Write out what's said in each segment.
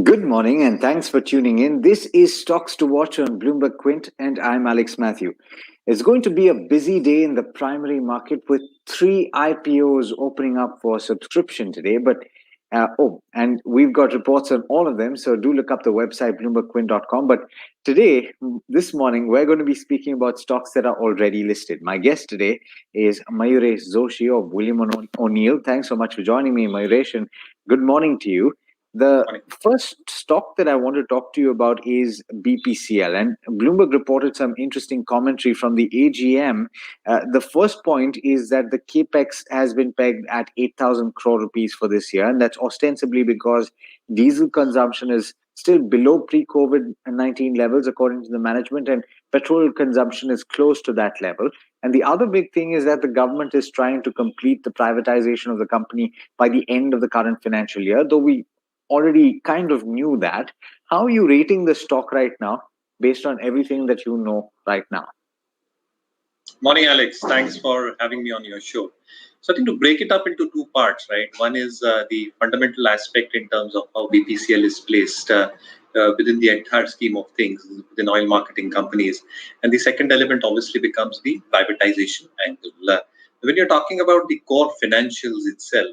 Good morning and thanks for tuning in. This is Stocks to Watch on Bloomberg Quint and I'm Alex Matthew. It's going to be a busy day in the primary market with three IPOs opening up for subscription today. And we've got reports on all of them, so do look up the website bloombergquint.com. But today, this morning, we're going to be speaking about stocks that are already listed. My guest today is Mayuresh Joshi of William O'Neill. Thanks so much for joining me, Mayuresh, and good morning to you. The Morning. first stock that I want to talk to you about is BPCL. And Bloomberg reported some interesting commentary from the AGM. The first point is that the capex has been pegged at 8,000 crore rupees for this year. And that's ostensibly because diesel consumption is still below pre-COVID-19 levels, according to the management, and petrol consumption is close to that level. And the other big thing is that the government is trying to complete the privatization of the company by the end of the current financial year, though we already kind of knew that. How are you rating the stock right now based on everything that you know right now? Morning, Alex. Thanks for having me on your show. So I think to break it up into two parts, right? One is the fundamental aspect in terms of how BPCL is placed within the entire scheme of things within oil marketing companies. And the second element obviously becomes the privatization angle. When you're talking about the core financials itself,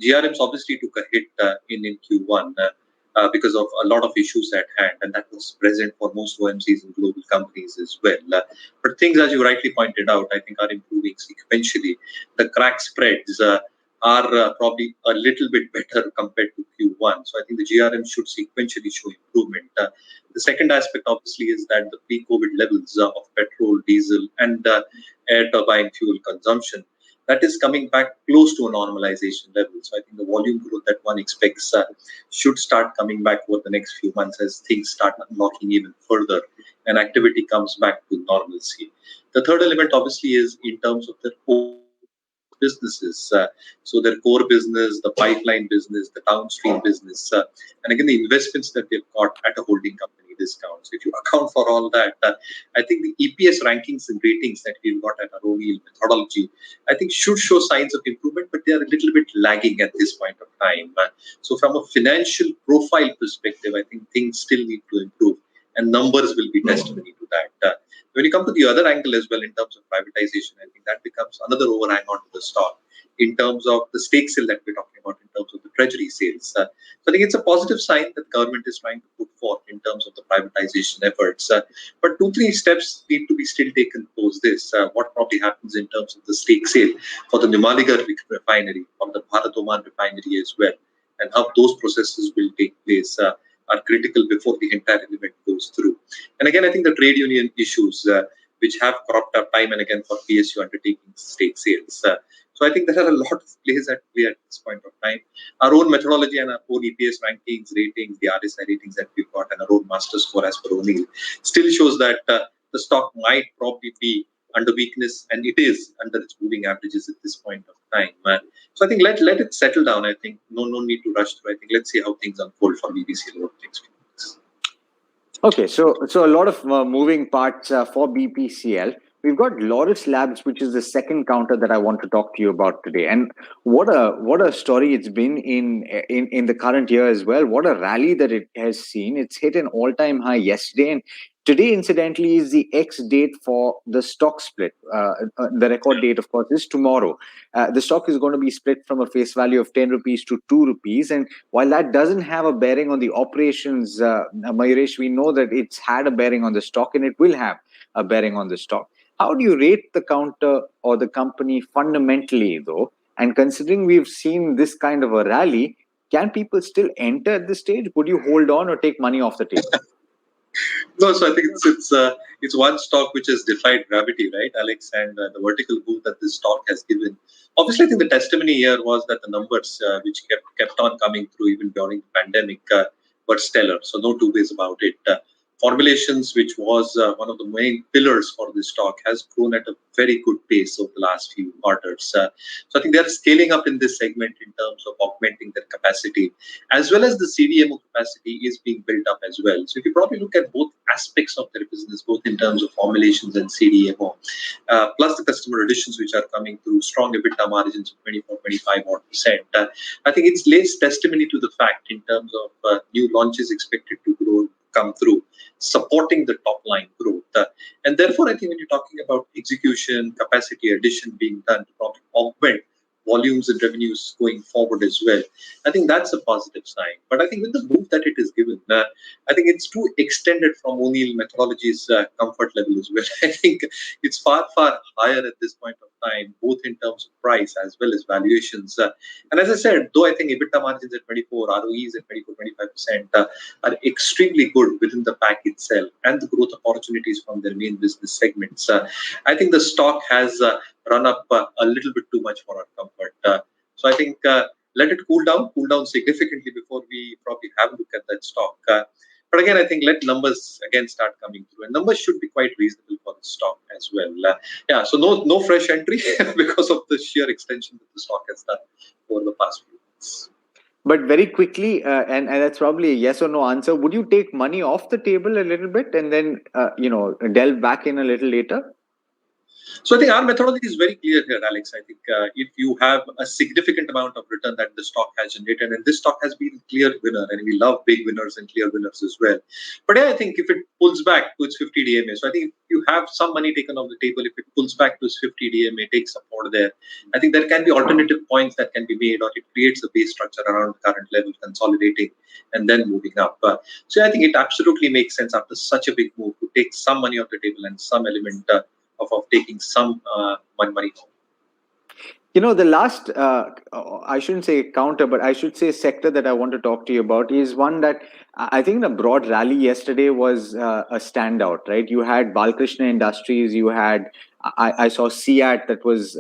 GRMs obviously took a hit in Q1. Because of a lot of issues at hand, and that was present for most OMCs and global companies as well. But things, as you rightly pointed out, I think are improving sequentially. The crack spreads are probably a little bit better compared to Q1. So I think the GRM should sequentially show improvement. The second aspect, obviously, is that the pre-COVID levels of petrol, diesel, and air turbine fuel consumption, that is coming back close to a normalization level. So I think the volume growth that one expects should start coming back over the next few months as things start unlocking even further and activity comes back to normalcy. The third element obviously is in terms of their core businesses. So their core business, the pipeline business, the downstream business, and again, the investments that they've got at a holding company discounts. If you account for all that, I think the EPS rankings and ratings that we've got at our O'Neill methodology, I think should show signs of improvement, but they are a little bit lagging at this point of time. So from a financial profile perspective, I think things still need to improve, and numbers will be testimony to that. When you come to the other angle as well in terms of privatization, I think that becomes another overhang onto the stock in terms of the stake sale that we're talking about in terms of the treasury sales. So I think it's a positive sign that the government is trying to put forth in terms of the privatization efforts. But 2-3 steps need to be still taken post this. What probably happens in terms of the stake sale for the Numaligarh refinery, or the Bharat Oman refinery as well, and how those processes will take place are critical before the entire event goes through. And again, I think the trade union issues, which have cropped up time and again for PSU undertaking stake sales. So I think there are a lot of plays at play at this point of time. Our own methodology and our own EPS rankings, ratings, the RSI ratings that we've got, and our own master score as per O'Neill still shows that the stock might probably be under weakness, and it is under its moving averages at this point of time. So I think let it settle down. I think no need to rush through. I think let's see how things unfold for BPCL over the next few months. Okay, so a lot of moving parts for BPCL. We've got Laurus Labs, which is the second counter that I want to talk to you about today. And what a story it's been in the current year as well. What a rally that it has seen. It's hit an all-time high yesterday, and today, incidentally, is the ex-date for the stock split. The record date, of course, is tomorrow. The stock is going to be split from a face value of 10 rupees to 2 rupees. And while that doesn't have a bearing on the operations, Mayuresh, we know that it's had a bearing on the stock and it will have a bearing on the stock. How do you rate the counter or the company fundamentally, though? And considering we've seen this kind of a rally, can people still enter at this stage? Would you hold on or take money off the table? No, so I think it's one stock which has defied gravity, right, Alex? And the vertical move that this stock has given. Obviously, I think the testimony here was that the numbers which kept on coming through even during the pandemic were stellar. So no two ways about it. Formulations, which was one of the main pillars for this stock, has grown at a very good pace over the last few quarters. So I think they are scaling up in this segment in terms of augmenting their capacity, as well as the CDMO capacity is being built up as well. So if you probably look at both aspects of their business, both in terms of formulations and CDMO, plus the customer additions which are coming through, strong EBITDA margins of 24, 25 odd percent. I think it's lays testimony to the fact in terms of new launches expected to come through, supporting the top line growth. And therefore, I think when you're talking about execution, capacity addition being done to probably augment volumes and revenues going forward as well, I think that's a positive sign. But I think with the move that it is given, I think it's too extended from O'Neill Methodology's comfort level as well. I think it's far, far higher at this point of time, both in terms of price as well as valuations. And as I said, though I think EBITDA margins at 24, ROEs at 24, 25% are extremely good within the pack itself and the growth opportunities from their main business segments. I think the stock has run up a little bit too much for our comfort. So I think let it cool down significantly before we probably have a look at that stock. But again, I think let numbers again start coming through, and numbers should be quite reasonable for the stock as well. So no fresh entry because of the sheer extension that the stock has done over the past few months. But very quickly, and that's probably a yes or no answer, would you take money off the table a little bit and then, delve back in a little later? So I think our methodology is very clear here, Alex. I think if you have a significant amount of return that the stock has generated, and this stock has been a clear winner, and we love big winners and clear winners as well. But yeah, I think if it pulls back to its 50 DMA, so I think if you have some money taken off the table, if it pulls back to its 50 DMA, take support there, I think there can be alternative points that can be made, or it creates a base structure around the current level, consolidating and then moving up. So I think it absolutely makes sense after such a big move to take some money off the table and some element of taking some money home. The last, I shouldn't say counter, but I should say sector that I want to talk to you about is one that I think the broad rally yesterday was a standout, right? You had Balkrishna Industries, you had, I saw CEAT that was,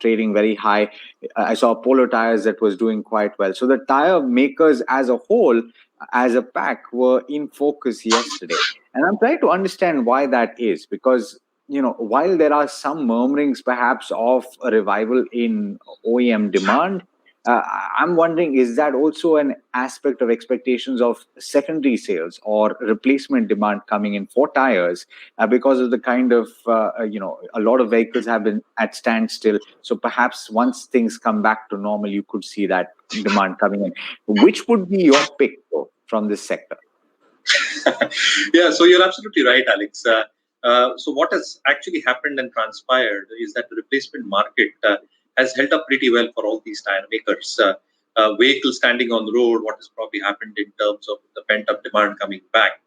trading very high. I saw Appollo Tyres that was doing quite well. So the tire makers as a whole, as a pack, were in focus yesterday. And I'm trying to understand why that is, because while there are some murmurings perhaps of a revival in OEM demand, I'm wondering, is that also an aspect of expectations of secondary sales or replacement demand coming in for tires because of the kind of, a lot of vehicles have been at standstill. So perhaps once things come back to normal, you could see that demand coming in. Which would be your pick though, from this sector? Yeah, so you're absolutely right, Alex. So what has actually happened and transpired is that the replacement market has held up pretty well for all these tire makers. Vehicles standing on the road, what has probably happened in terms of the pent-up demand coming back,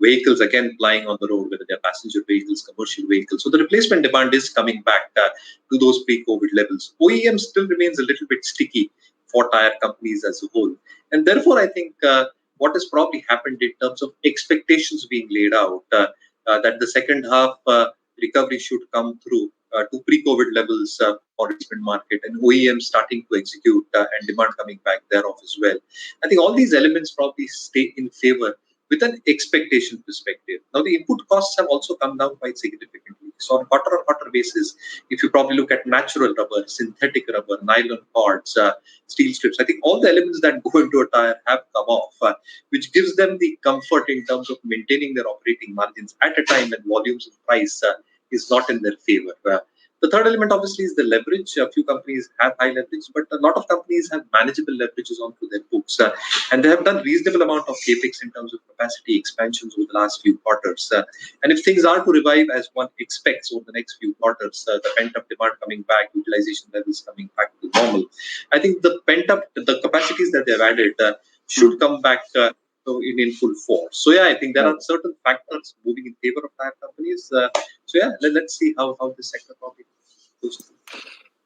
vehicles again flying on the road, whether they're passenger vehicles, commercial vehicles. So the replacement demand is coming back to those pre-COVID levels. OEM still remains a little bit sticky for tire companies as a whole. And therefore, I think what has probably happened in terms of expectations being laid out, that the second half recovery should come through to pre-COVID levels for replacement market, and OEM starting to execute and demand coming back thereof as well. I think all these elements probably stay in favor with an expectation perspective. Now, the input costs have also come down quite significantly. So on quarter-on-quarter basis, if you probably look at natural rubber, synthetic rubber, nylon cords, steel strips, I think all the elements that go into a tire have come off, which gives them the comfort in terms of maintaining their operating margins at a time when volumes and price is not in their favor. The third element, obviously, is the leverage. A few companies have high leverage, but a lot of companies have manageable leverages onto their books. And they have done reasonable amount of capex in terms of capacity expansions over the last few quarters. And if things are to revive as one expects over the next few quarters, the pent-up demand coming back, utilization levels coming back to normal, I think the capacities that they've added should come back in full force. So yeah, I think there are certain factors moving in favor of tire companies. So yeah, let's see how this sector probably goes.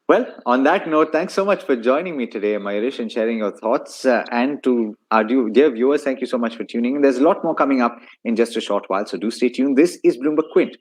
Well, on that note, thanks so much for joining me today, Mayuresh, and sharing your thoughts. And to our dear viewers, thank you so much for tuning in. There's a lot more coming up in just a short while, so do stay tuned. This is Bloomberg Quint.